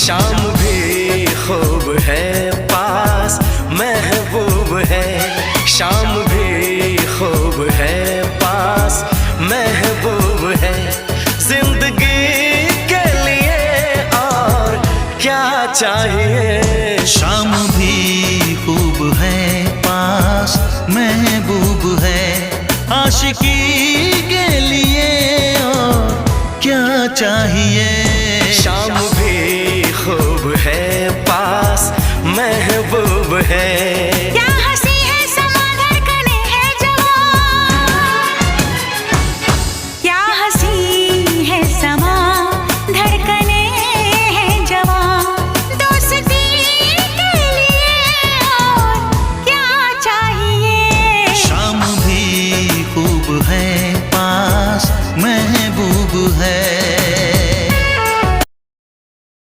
शाम भी खूब है पास महबूब है, शाम भी खूब है पास महबूब है। जिंदगी के लिए और क्या चाहिए। शाम भी खूब है पास महबूब है, आशिकी के लिए और क्या चाहिए।